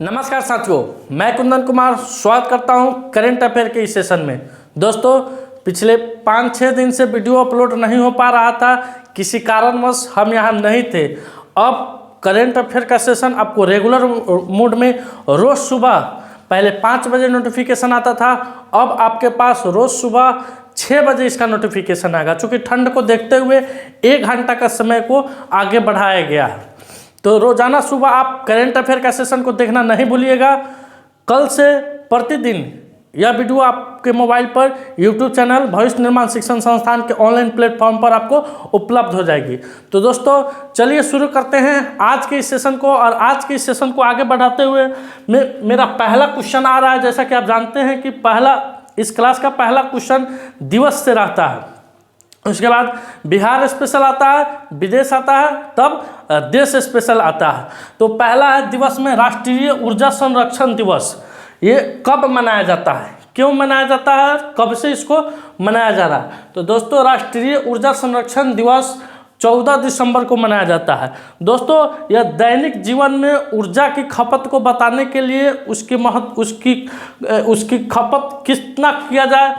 नमस्कार साथियों, मैं कुंदन कुमार स्वागत करता हूं करंट अफेयर के इस सेशन में। दोस्तों, पिछले 5-6 दिन से वीडियो अपलोड नहीं हो पा रहा था, किसी कारणवश हम यहां नहीं थे। अब करंट अफेयर का सेशन आपको रेगुलर मोड में रोज़ सुबह पहले 5 बजे नोटिफिकेशन आता था, अब आपके पास रोज़ सुबह 6 बजे इसका नोटिफिकेशन आएगा। चूँकि ठंड को देखते हुए 1 घंटा का समय को आगे बढ़ाया गया है, तो रोज़ाना सुबह आप करंट अफेयर का सेशन को देखना नहीं भूलिएगा। कल से प्रतिदिन यह वीडियो आपके मोबाइल पर यूट्यूब चैनल भविष्य निर्माण शिक्षण संस्थान के ऑनलाइन प्लेटफॉर्म पर आपको उपलब्ध हो जाएगी। तो दोस्तों, चलिए शुरू करते हैं आज के इस सेशन को। और आज के इस सेशन को आगे बढ़ाते हुए मेरा पहला क्वेश्चन आ रहा है। जैसा कि आप जानते हैं कि इस क्लास का पहला क्वेश्चन दिवस से रहता है, उसके बाद बिहार स्पेशल आता है, विदेश आता है, तब देश स्पेशल आता है। तो पहला है दिवस में राष्ट्रीय ऊर्जा संरक्षण दिवस। ये कब मनाया जाता है, क्यों मनाया जाता है, कब से इसको मनाया जा रहा है? तो दोस्तों, राष्ट्रीय ऊर्जा संरक्षण दिवस 14 दिसंबर को मनाया जाता है। दोस्तों, यह दैनिक जीवन में ऊर्जा की खपत को बताने के लिए उसकी खपत कितना किया जाए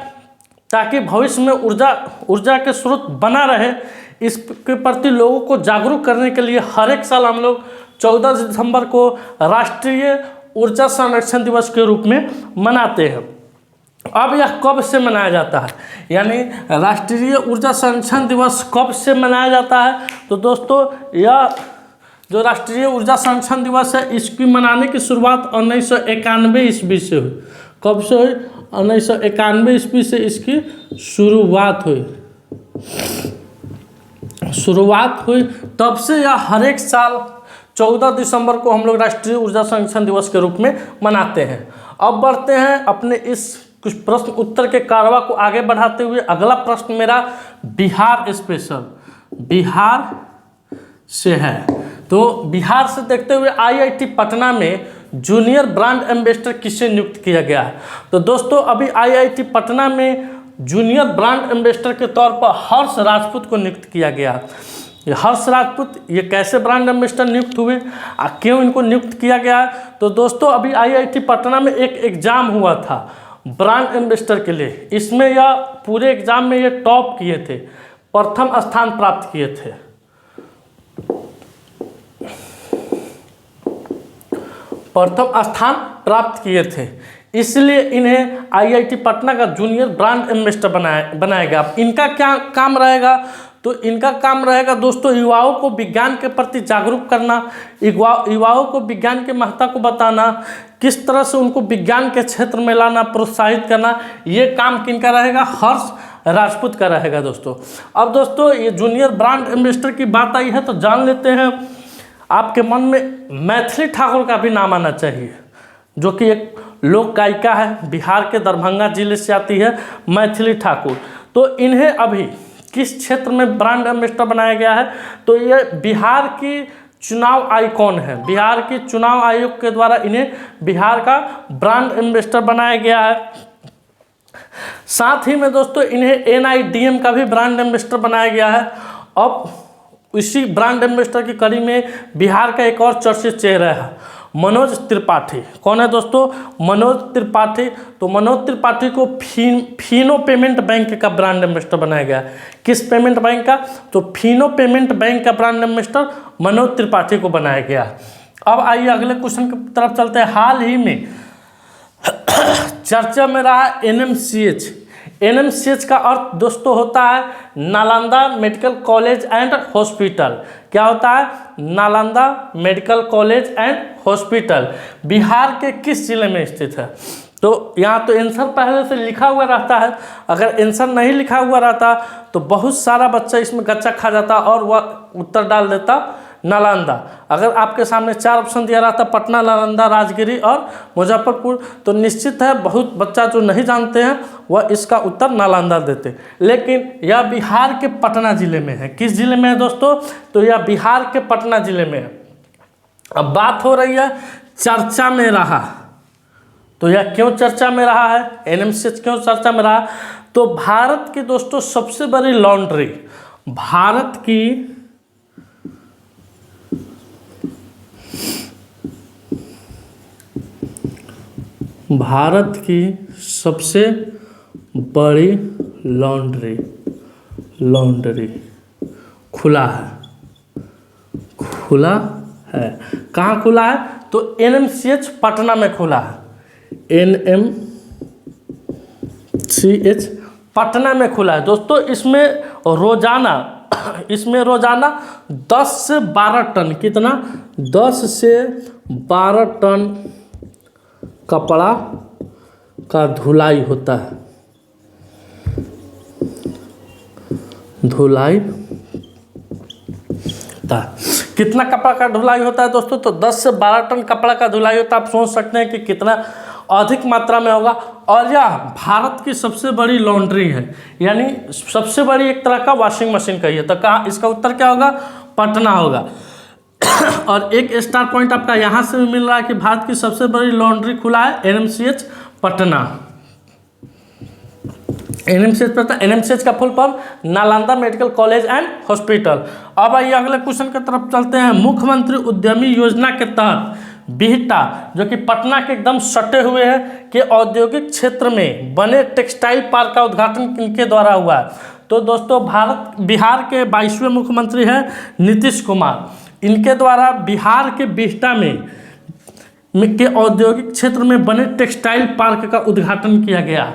ताकि भविष्य में ऊर्जा के स्रोत बना रहे, इसके प्रति लोगों को जागरूक करने के लिए हर एक साल हम लोग 14 दिसंबर को राष्ट्रीय ऊर्जा संरक्षण दिवस के रूप में मनाते हैं। अब यह कब से मनाया जाता है, यानी राष्ट्रीय ऊर्जा संरक्षण दिवस कब से मनाया जाता है? तो दोस्तों, यह जो राष्ट्रीय ऊर्जा संरक्षण दिवस है, इसकी मनाने की शुरुआत 1991 ईस्वी से हुई। कब से हुई? 1991 ईस्वी से इसकी शुरुआत हुई। तब से यह हर एक साल 14 दिसंबर को हम लोग राष्ट्रीय ऊर्जा संरक्षण दिवस के रूप में मनाते हैं। अब बढ़ते हैं अपने इस कुछ प्रश्न उत्तर के कारवा को आगे बढ़ाते हुए। अगला प्रश्न मेरा बिहार स्पेशल, बिहार से है। तो बिहार से देखते हुए IIT पटना में जूनियर ब्रांड एम्बेसडर किसे नियुक्त किया गया है? तो दोस्तों, अभी IIT पटना में जूनियर ब्रांड एम्बेसडर के तौर पर हर्ष राजपूत को नियुक्त किया गया। ये हर्ष राजपूत ये कैसे ब्रांड एम्बेसडर नियुक्त हुए, क्यों इनको नियुक्त किया गया? तो दोस्तों, अभी IIT पटना में एक एग्ज़ाम हुआ था ब्रांड एम्बेसडर के लिए। इसमें यह पूरे एग्ज़ाम में ये टॉप किए थे, प्रथम स्थान प्राप्त किए थे। प्रथम स्थान प्राप्त किए थे, इसलिए इन्हें IIT पटना का जूनियर ब्रांड एम्बेसडर बनाया गया। इनका क्या काम रहेगा? तो इनका काम रहेगा दोस्तों, युवाओं को विज्ञान के प्रति जागरूक करना, युवाओं को विज्ञान के महत्ता को बताना, किस तरह से उनको विज्ञान के क्षेत्र में लाना, प्रोत्साहित करना। ये काम किनका रहेगा? हर्ष राजपूत का रहेगा दोस्तों। अब दोस्तों, ये जूनियर ब्रांड एम्बेसडर की बात आई है तो जान लेते हैं। आपके मन में मैथिली ठाकुर का भी नाम आना चाहिए, जो कि एक लोक गायिका है, बिहार के दरभंगा जिले से आती है मैथिली ठाकुर। तो इन्हें अभी किस क्षेत्र में ब्रांड एम्बेसडर बनाया गया है? तो ये बिहार की चुनाव आइकॉन है। बिहार की चुनाव आयोग के द्वारा इन्हें बिहार का ब्रांड एम्बेसडर बनाया गया है। साथ ही में दोस्तों, इन्हें NIDM का भी ब्रांड एम्बेसडर बनाया गया है। अब इसी ब्रांड एम्बेसडर की कड़ी में बिहार का एक और चर्चित चेहरा है, मनोज त्रिपाठी। कौन है दोस्तों? मनोज त्रिपाठी। तो मनोज त्रिपाठी को फीनो पेमेंट बैंक का ब्रांड एम्बेसडर बनाया गया। किस पेमेंट बैंक का? तो फीनो पेमेंट बैंक का ब्रांड एम्बेसडर मनोज त्रिपाठी को बनाया गया। अब आइए अगले क्वेश्चन की तरफ चलते हैं। हाल ही में चर्चा में रहा NMCH। NMCH का अर्थ दोस्तों होता है Nalanda medical college and hospital. क्या होता है? Nalanda medical college and hospital Bihar के किस जिले में स्थित है? तो यहाँ तो आंसर पहले से लिखा हुआ रहता है। अगर आंसर नहीं लिखा हुआ रहता तो बहुत सारा बच्चा इसमें गच्चा खा जाता और वह उत्तर डाल देता नालंदा। अगर आपके सामने 4 ऑप्शन दिया रहता, पटना, नालंदा, राजगिरी और मुजफ्फरपुर, तो निश्चित है बहुत बच्चा जो नहीं जानते हैं वह इसका उत्तर नालंदा देते। लेकिन यह बिहार के पटना जिले में है। किस जिले में है दोस्तों? तो यह बिहार के पटना जिले में है। अब बात हो रही है चर्चा में रहा, तो यह क्यों चर्चा में रहा है? NMCH क्यों चर्चा में रहा? तो भारत की दोस्तों सबसे बड़ी लॉन्ड्री, भारत की भारत की सबसे बड़ी लॉन्ड्री खुला है। कहाँ खुला है? तो NMCH पटना में खुला है। NMCH पटना में खुला है दोस्तों। इसमें रोजाना 10 से 12 टन, कितना? 10 से 12 टन कपड़ा का धुलाई होता है। कितना कपड़ा का धुलाई होता है दोस्तों? तो 10 से 12 टन कपड़ा का धुलाई होता है। आप सोच सकते हैं कि कितना अधिक मात्रा में होगा। और यह भारत की सबसे बड़ी लॉन्ड्री है, यानी सबसे बड़ी एक तरह का वॉशिंग मशीन कहिए। तो कहाँ इसका उत्तर क्या होगा? पटना होगा। और एक स्टार पॉइंट आपका यहाँ से भी मिल रहा है कि भारत की सबसे बड़ी लॉन्ड्री खुला है NMCH पटना। NMCH का full form Nalanda medical college and hospital. अब आइए अगले क्वेश्चन की तरफ चलते हैं। मुख्यमंत्री उद्यमी योजना के तहत बिहटा, जो कि पटना के एकदम सटे हुए है, के औद्योगिक क्षेत्र में बने टेक्सटाइल पार्क का उद्घाटन किनके द्वारा हुआ है? तो दोस्तों बिहार के 22वें मुख्यमंत्री हैं नीतीश कुमार। इनके द्वारा बिहार के बिहटा के औद्योगिक क्षेत्र में बने टेक्सटाइल पार्क का उद्घाटन किया गया।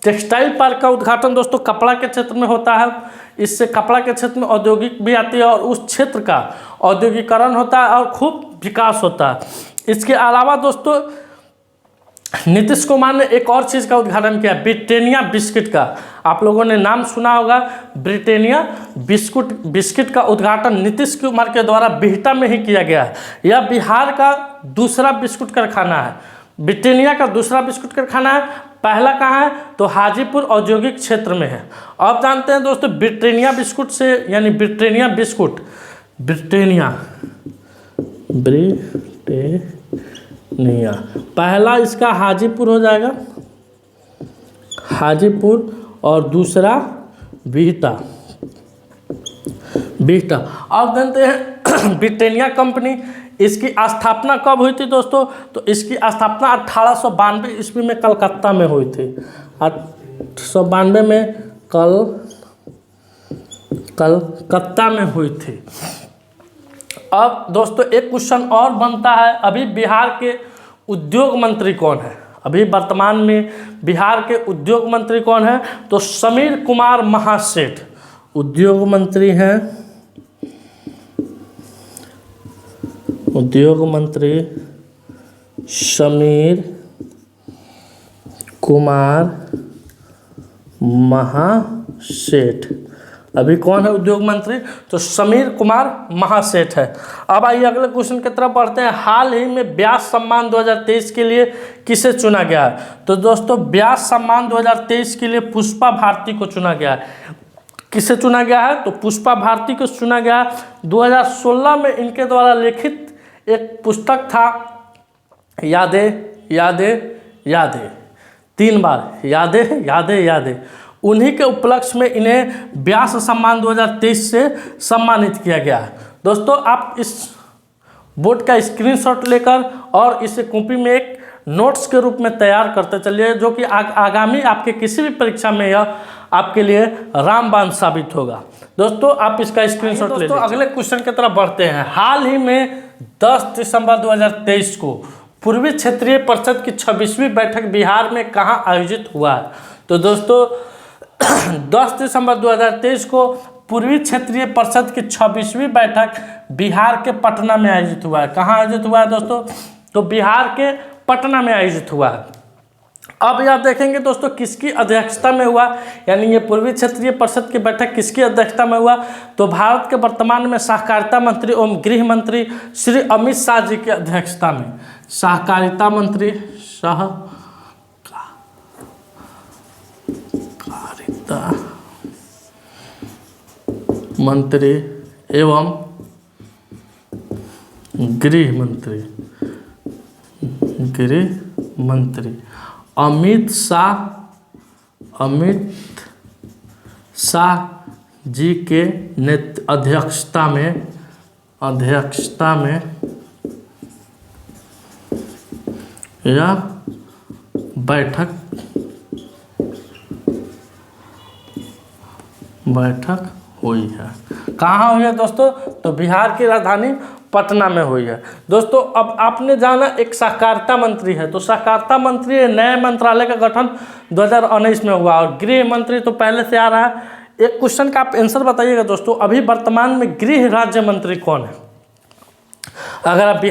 टेक्सटाइल पार्क का उद्घाटन दोस्तों कपड़ा के क्षेत्र में होता है। इससे कपड़ा के क्षेत्र में औद्योगिक भी आती है और उस क्षेत्र का औद्योगिकरण होता है और खूब विकास होता है। इसके अलावा दोस्तों नीतीश कुमार ने एक और चीज़ का उद्घाटन किया, ब्रिटानिया बिस्किट का। आप लोगों ने नाम सुना होगा, ब्रिटानिया बिस्किट का उद्घाटन नीतीश कुमार के द्वारा बिहटा में ही किया गया है। यह बिहार का दूसरा बिस्कुट कारखाना है। ब्रिटानिया का दूसरा बिस्कुट कारखाना है। पहला कहाँ है? तो हाजीपुर औद्योगिक क्षेत्र में है। अब जानते हैं दोस्तों ब्रिटानिया बिस्कुट से, यानी ब्रिटानिया पहला इसका हाजीपुर हो जाएगा, हाजीपुर, और दूसरा बिहटा। अब जानते हैं ब्रिटानिया कंपनी, इसकी स्थापना कब हुई थी दोस्तों? तो इसकी स्थापना 1892 ईस्वी में कलकत्ता में हुई थी। 1892 में कलकत्ता में हुई थी। अब दोस्तों एक क्वेश्चन और बनता है, अभी बिहार के उद्योग मंत्री कौन है? अभी वर्तमान में बिहार के उद्योग मंत्री कौन है? तो समीर कुमार महासेठ उद्योग मंत्री हैं। उद्योग मंत्री समीर कुमार महासेठ। अभी कौन है उद्योग मंत्री? तो समीर कुमार महासेठ है। अब आइए अगले क्वेश्चन की तरफ बढ़ते हैं। हाल ही में व्यास सम्मान 2023 के लिए किसे चुना गया है? तो दोस्तों व्यास सम्मान 2023 के लिए पुष्पा भारती को चुना गया है। किसे चुना गया है? तो पुष्पा भारती को चुना गया। 2016 में इनके द्वारा लिखित एक पुस्तक था यादें, 3 बार यादें। उन्हीं के उपलक्ष्य में इन्हें व्यास सम्मान 2023 से सम्मानित किया गया है। दोस्तों आप इस बोर्ड का स्क्रीनशॉट लेकर और इसे कॉपी में एक नोट्स के रूप में तैयार करते चलिए, जो कि आगामी आपके किसी भी परीक्षा में यह आपके लिए रामबाण साबित होगा। दोस्तों आप इसका स्क्रीनशॉट ले लीजिए। अगले क्वेश्चन की तरफ बढ़ते हैं। हाल ही में 10 दिसंबर 2023 को पूर्वी क्षेत्रीय परिषद की 26वीं बैठक बिहार में कहाँ आयोजित हुआ है? तो दोस्तों 10 दिसंबर 2023 को पूर्वी क्षेत्रीय परिषद की 26वीं बैठक बिहार के पटना में आयोजित हुआ है। कहाँ आयोजित हुआ है दोस्तों? तो बिहार के पटना में आयोजित हुआ है। अब आप देखेंगे दोस्तों किसकी अध्यक्षता में हुआ, यानी ये पूर्वी क्षेत्रीय परिषद की बैठक किसकी अध्यक्षता में हुआ? तो भारत के वर्तमान में सहकारिता मंत्री एवं गृह मंत्री श्री अमित शाह जी की अध्यक्षता में, सहकारिता मंत्री मंत्री एवं गृह मंत्री अमित शाह जी के अध्यक्षता में यह बैठक हुई है। कहाँ हुई है दोस्तों? तो बिहार की राजधानी पटना में हुई है। दोस्तों अब आपने जाना एक सहकारिता मंत्री है, तो सहकारिता मंत्री नए मंत्रालय का गठन 2019 में हुआ और गृह मंत्री तो पहले से आ रहा है। एक क्वेश्चन का आप आंसर बताइएगा दोस्तों, अभी वर्तमान में गृह राज्य मंत्री कौन है? अगर आप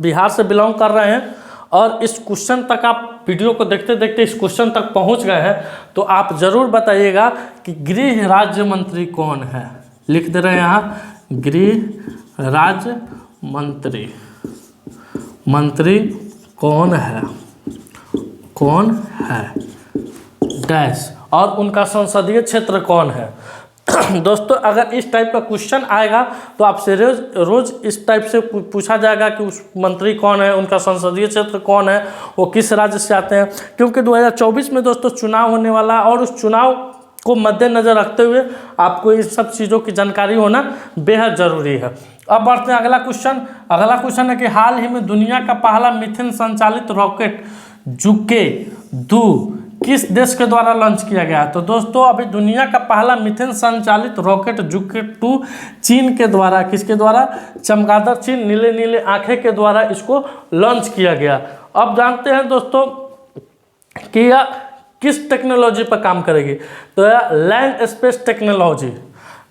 बिहार से बिलोंग कर रहे हैं और इस क्वेश्चन तक आप वीडियो को देखते देखते इस क्वेश्चन तक पहुंच गए हैं, तो आप जरूर बताइएगा कि गृह राज्य मंत्री कौन है। लिख दे रहे हैं यहाँ, गृह राज्य मंत्री कौन है डैश, और उनका संसदीय क्षेत्र कौन है। दोस्तों अगर इस टाइप का क्वेश्चन आएगा तो आपसे रोज इस टाइप से पूछा जाएगा कि उस मंत्री कौन है, उनका संसदीय क्षेत्र कौन है, वो किस राज्य से आते हैं, क्योंकि 2024 में दोस्तों चुनाव होने वाला है और उस चुनाव को मद्देनजर रखते हुए आपको इन सब चीज़ों की जानकारी होना बेहद ज़रूरी है। अब बढ़ते हैं अगला क्वेश्चन है कि हाल ही में दुनिया का पहला मीथेन संचालित रॉकेट जुके 2 किस देश के द्वारा लॉन्च किया गया है? तो दोस्तों अभी दुनिया का पहला मीथेन संचालित रॉकेट जुके 2 चीन के द्वारा, किसके द्वारा? चमगादड़ चीन नीले नीले आंखें के द्वारा इसको लॉन्च किया गया। अब जानते हैं दोस्तों कि यह किस टेक्नोलॉजी पर काम करेगी? तो यह land space technology,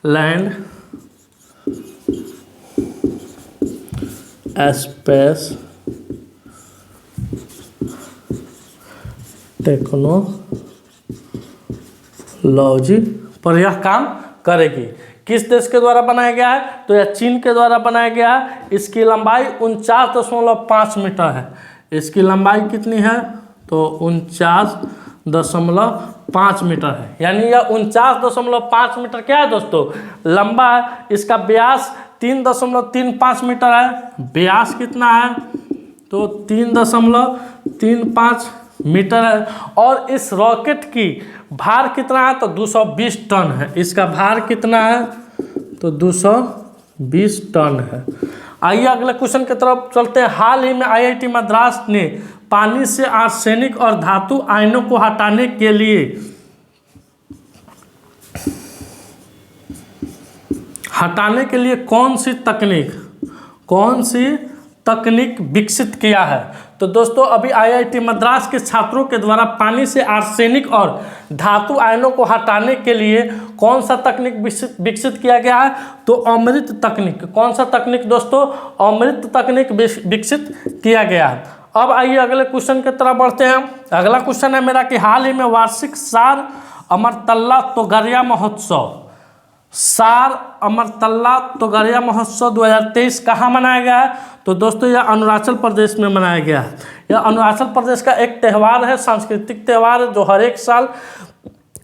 land space technology पर यह काम करेगी। किस देश के द्वारा बनाया गया है? तो यह चीन के द्वारा बनाया गया है। इसकी लंबाई 49.5 मीटर है। इसकी लंबाई कितनी है? तो 49.5 मीटर है, यानी यह 49.5 मीटर क्या है दोस्तों? लंबा है। इसका व्यास 3.35 मीटर है। व्यास कितना है? तो 3.35 मीटर है। और इस रॉकेट की भार कितना है? तो 220 टन है। इसका भार कितना है? तो 220 टन है। आइए अगले क्वेश्चन की तरफ चलते हैं। हाल ही में IIT मद्रास ने पानी से आर्सेनिक और धातु आयनों को हटाने के लिए कौन सी तकनीक विकसित किया है? तो दोस्तों अभी IIT मद्रास के छात्रों के द्वारा पानी से आर्सेनिक और धातु आयनों को हटाने के लिए कौन सा तकनीक विकसित किया गया है? तो अमृत तकनीक। कौन सा तकनीक दोस्तों? अमृत तकनीक विकसित किया गया है। अब आइए अगले क्वेश्चन की तरफ बढ़ते हैं। अगला क्वेश्चन है मेरा कि हाल ही में वार्षिक सार अमरतल्ला तोगरिया महोत्सव 2023 कहाँ मनाया गया है? तो दोस्तों यह अरुणाचल प्रदेश में मनाया गया है। यह अरुणाचल प्रदेश का एक त्यौहार है, सांस्कृतिक त्यौहार है, जो हर एक साल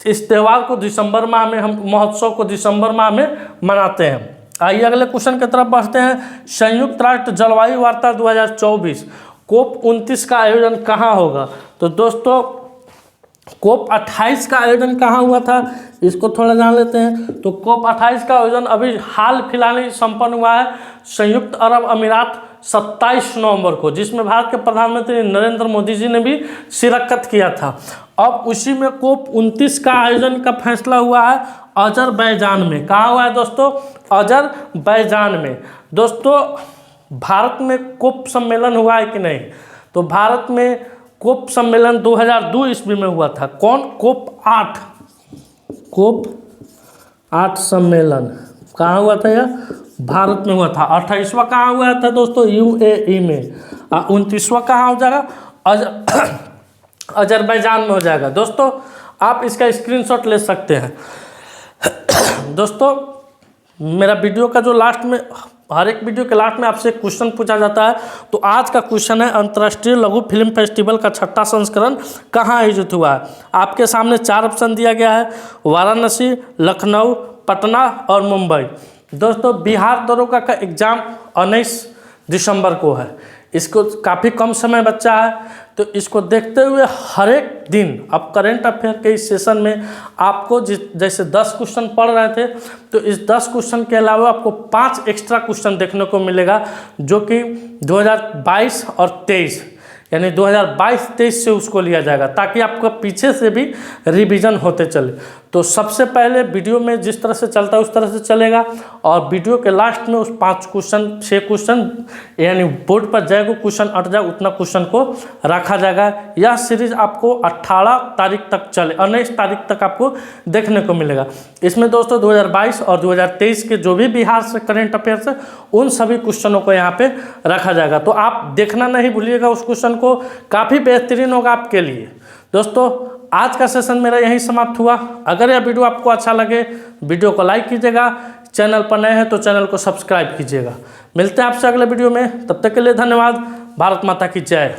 इस त्यौहार को दिसंबर माह में, हम महोत्सव को दिसंबर माह में मनाते हैं। आइए अगले क्वेश्चन की तरफ बढ़ते हैं। संयुक्त राष्ट्र जलवायु वार्ता 2024 COP 29 का आयोजन कहाँ होगा? तो दोस्तों COP 28 का आयोजन कहाँ हुआ था, इसको थोड़ा जान लेते हैं। तो COP 28 का आयोजन अभी हाल फिलहाल ही संपन्न हुआ है संयुक्त अरब अमीरात 27 नवंबर को, जिसमें भारत के प्रधानमंत्री नरेंद्र मोदी जी ने भी शिरकत किया था। अब उसी में COP 29 का आयोजन का फैसला हुआ है अजरबैजान में। कहाँ हुआ है दोस्तों? अजरबैजान में। दोस्तों भारत में COP सम्मेलन हुआ है कि नहीं? तो भारत में COP सम्मेलन 2002 ईस्वी में हुआ था। कौन? COP 8 सम्मेलन कहाँ हुआ था? यह भारत में हुआ था। 28वां कहाँ हुआ था दोस्तों? UAE में। 29वां कहाँ हो जाएगा? अजरबैजान में हो जाएगा। दोस्तों आप इसका स्क्रीनशॉट ले सकते हैं। दोस्तों मेरा वीडियो का जो लास्ट में, हर एक वीडियो के लास्ट में आपसे क्वेश्चन पूछा जाता है, तो आज का क्वेश्चन है अंतर्राष्ट्रीय लघु फिल्म फेस्टिवल का 6ठा संस्करण कहाँ आयोजित हुआ है? आपके सामने 4 ऑप्शन दिया गया है, वाराणसी, लखनऊ, पटना और मुंबई। दोस्तों बिहार दरोगा का एग्ज़ाम 19 दिसंबर को है। इसको काफ़ी कम समय बचा है, तो इसको देखते हुए हर एक दिन अब करंट अफेयर के इस सेशन में आपको जैसे 10 क्वेश्चन पढ़ रहे थे, तो इस 10 क्वेश्चन के अलावा आपको 5 एक्स्ट्रा क्वेश्चन देखने को मिलेगा, जो कि 2022 और 23 यानी 2022-23 से उसको लिया जाएगा, ताकि आपका पीछे से भी रिवीजन होते चले। तो सबसे पहले वीडियो में जिस तरह से चलता है उस तरह से चलेगा, और वीडियो के लास्ट में उस 5 क्वेश्चन 6 क्वेश्चन यानी बोर्ड पर जाएगा क्वेश्चन अट जाए उतना क्वेश्चन को रखा जाएगा। यह सीरीज आपको 18 तारीख तक चले, 19 तारीख तक आपको देखने को मिलेगा। इसमें दोस्तों 2022 और 2023 के जो भी बिहार से करेंट अफेयर्स है उन सभी क्वेश्चनों को यहाँ पे रखा जाएगा। तो आप देखना नहीं भूलिएगा उस क्वेश्चन को, काफ़ी बेहतरीन होगा आपके लिए। दोस्तों आज का सेशन मेरा यहीं समाप्त हुआ। अगर यह वीडियो आपको अच्छा लगे वीडियो को लाइक कीजिएगा, चैनल पर नए हैं तो चैनल को सब्सक्राइब कीजिएगा। मिलते हैं आपसे अगले वीडियो में, तब तक के लिए धन्यवाद। भारत माता की जय।